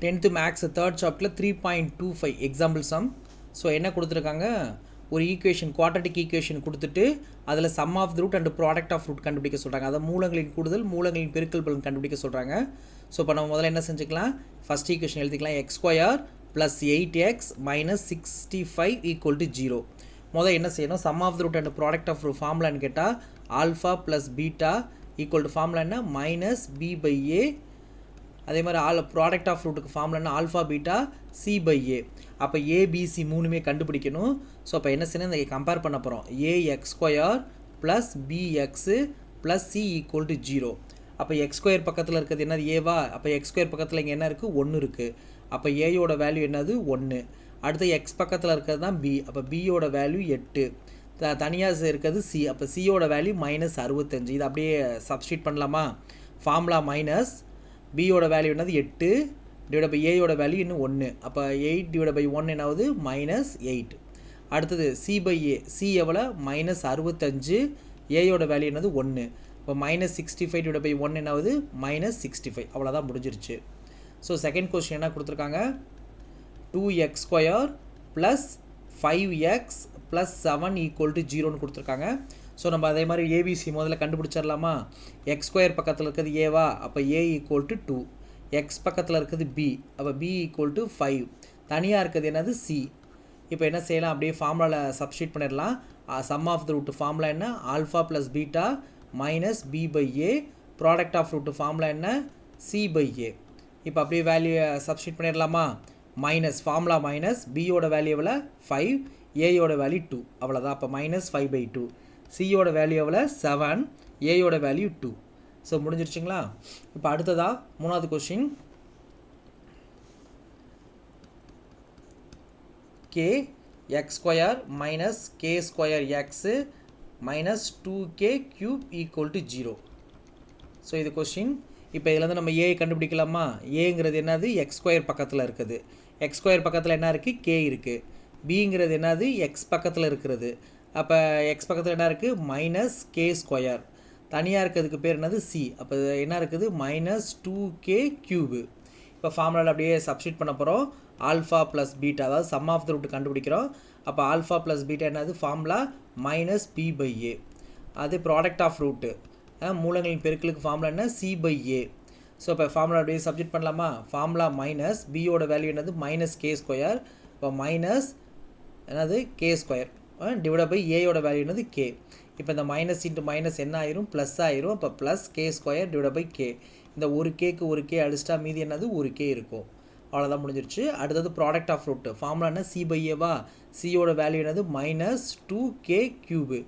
10th maths third சாப்டரில் 3.25 example some. So என்ன கொடுத்துருக்காங்க, ஒரு ஈக்குவேஷன் குவாட்ரட்டிக் ஈக்குவேஷன் கொடுத்துட்டு அதில் sum of the root and product of root கண்டுபிடிக்க சொல்கிறாங்க. அதை மூலங்களின் கூடுதல் மூலங்களின் பெருக்கல் பலன் கண்டுபிடிக்க சொல்கிறாங்க. ஸோ இப்போ நம்ம முதல்ல என்ன செஞ்சுக்கலாம், ஃபஸ்ட் ஈக்குவேஷன் எழுதிக்கலாம். X square plus 8x minus 65 equal to 0. முதல்ல என்ன செய்யணும், sum of the root and product of root ஃபார்முலான்னு கேட்டால் alpha plus beta equal to formula என்ன மைனஸ் பி பை ஏ. அதே மாதிரி ப்ராடக்ட் ஆஃப் ரூட்டுக்கு ஃபார்முலானா alpha beta C by A. அப்போ ஏபிசி மூணுமே கண்டுபிடிக்கணும். ஸோ அப்போ என்ன செய்யணும், இந்த கம்பேர் பண்ண போகிறோம். A x square plus b x plus c equal to 0. அப்போ எக்ஸ் ஸ்கொயர் பக்கத்தில் இருக்கிறது என்னது, ஏவா? அப்போ எக்ஸ் ஸ்கொயர் பக்கத்தில் இங்கே என்ன இருக்குது, 1 இருக்குது. அப்போ ஏயோட வேல்யூ என்னது, 1. அடுத்து எக்ஸ் பக்கத்தில் இருக்கிறது தான் பி. அப்போ பியோட வேல்யூ 8. தனியாக இருக்கிறது சி. அப்போ சியோட வேல்யூ மைனஸ் 65. இது அப்படியே சப்ஸ்டியூட் பண்ணலாமா? ஃபார்முலா மைனஸ் பியோட வேல்யூ என்னது 8 டிவைட் பை ஏயோட வேல்யூ இன்னும் 1. அப்போ 8 டிவைட் பை 1 என்னாவது மைனஸ் 8. அடுத்தது சி பை ஏ. சி எவ்வளோ, மைனஸ் 65. ஏயோட வேல்யூ என்னது 1. இப்போ மைனஸ் 65 டிவைட் பை 1 என்னாவது மைனஸ் 65. அவ்வளோதான் முடிஞ்சிருச்சு. ஸோ செகண்ட் கொஸ்டின் என்ன கொடுத்துருக்காங்க, 2x square plus 5x plus 7 equal to 0ன்னு கொடுத்துருக்காங்க. ஸோ நம்ம அதே மாதிரி ஏபிசி முதல்ல கண்டுபிடிச்சிடலாமா? எக்ஸ் ஸ்கொயர் பக்கத்தில் இருக்கிறது ஏவா? அப்போ ஏ ஈக்குவல் டு 2. எக்ஸ் பக்கத்தில் இருக்கிறது பி. அப்போ பி ஈக்குவல் டு 5. தனியாக இருக்கிறது என்னது சி. இப்போ என்ன செய்யலாம், அப்படியே ஃபார்முலாவில் சப்ஸ்டியூட் பண்ணிடலாம். Sum of the root formula என்ன, alpha plus beta minus B by A. Product of root formula என்ன, சி பை ஏ. இப்போ அப்படியே வேல்யூ சப்ஸ்டியூட் பண்ணிடலாமா? மைனஸ் ஃபார்முலா மைனஸ் பியோட வேல்யூ எவ்வளோ 5, ஏயோட வேல்யூ 2. அவ்வளோதான். அப்போ மைனஸ் 5/2. சியோட வேல்யூ எவ்வளோ 7, ஏயோட வேல்யூ 2. ஸோ முடிஞ்சிருச்சுங்களா? இப்போ அடுத்ததா மூணாவது question, K X square minus K square x minus 2k cube equal to 0. So இது கொஸ்டின். இப்போ இதில் வந்து நம்ம ஏ கண்டுபிடிக்கலாமா? ஏங்கிறது என்னது, எக்ஸ் ஸ்கொயர் பக்கத்தில் இருக்குது. எக்ஸ் ஸ்கொயர் பக்கத்தில் என்ன இருக்குது, கே இருக்குது. பிங்கிறது என்னது, எக்ஸ் பக்கத்தில் இருக்கிறது. அப்போ எக்ஸ் பக்கத்தில் என்ன இருக்குது, மைனஸ் கே ஸ்கொயர். தனியாக இருக்கிறதுக்கு பேர் என்னது, சி. அப்போ என்ன இருக்குது, மைனஸ் 2k கியூபு. இப்போ ஃபார்முலாவில் அப்படியே சப்ஸ்டியூட் பண்ண போகிறோம். ஆல்ஃபா ப்ளஸ் பீட்டா, அதாவது சம் ஆஃப் த ரூட் கண்டுபிடிக்கிறோம். அப்போ ஆல்ஃபா ப்ளஸ் பீட்டா என்னது, formula minus B by A. அது ப்ராடக்ட் ஆஃப் ரூட்டு, மூலங்களின் பெருக்களுக்கு ஃபார்முலா என்ன, சி பை ஏ. ஸோ இப்போ ஃபார்முலா அப்படியே சப்ஸ்டியூட் பண்ணலாமா? ஃபார்முலா மைனஸ் பியோட வேல்யூ என்னது, மைனஸ் கே ஸ்கொயர். இப்போ மைனஸ் என்னது கே ஸ்கொயர் டிவைட் பை ஏயோட வேல்யூ என்னது கே. இப்போ இந்த மைனஸ் இன்ட்டு மைனஸ் என்ன ஆயிரும், ப்ளஸ் ஆயிரும். இப்போ plus k square divide by k. இந்த ஒரு கேக்கு ஒரு கே அடிச்சிட்டா மீதி என்னது, ஒரு கே இருக்கும். அவ்வளோதான் முடிஞ்சிருச்சு. அடுத்தது ப்ராடக்ட் ஆஃப் ரூட் ஃபார்முலா என்ன, சி பை ஏவா? சியோட வேல்யூ என்னது மைனஸ் 2k கியூபு.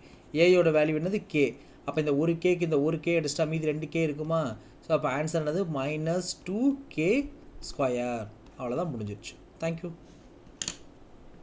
ஏயோட வேல்யூ என்னது கே. அப்போ இந்த ஒரு கேக்கு இந்த ஒரு கே அடிச்சிட்டா மீதி 2k இருக்குமா? ஸோ அப்போ ஆன்சர் என்னது மைனஸ் 2k ஸ்கொயர். அவ்வளோதான் முடிஞ்சிருச்சு. தேங்க்யூ.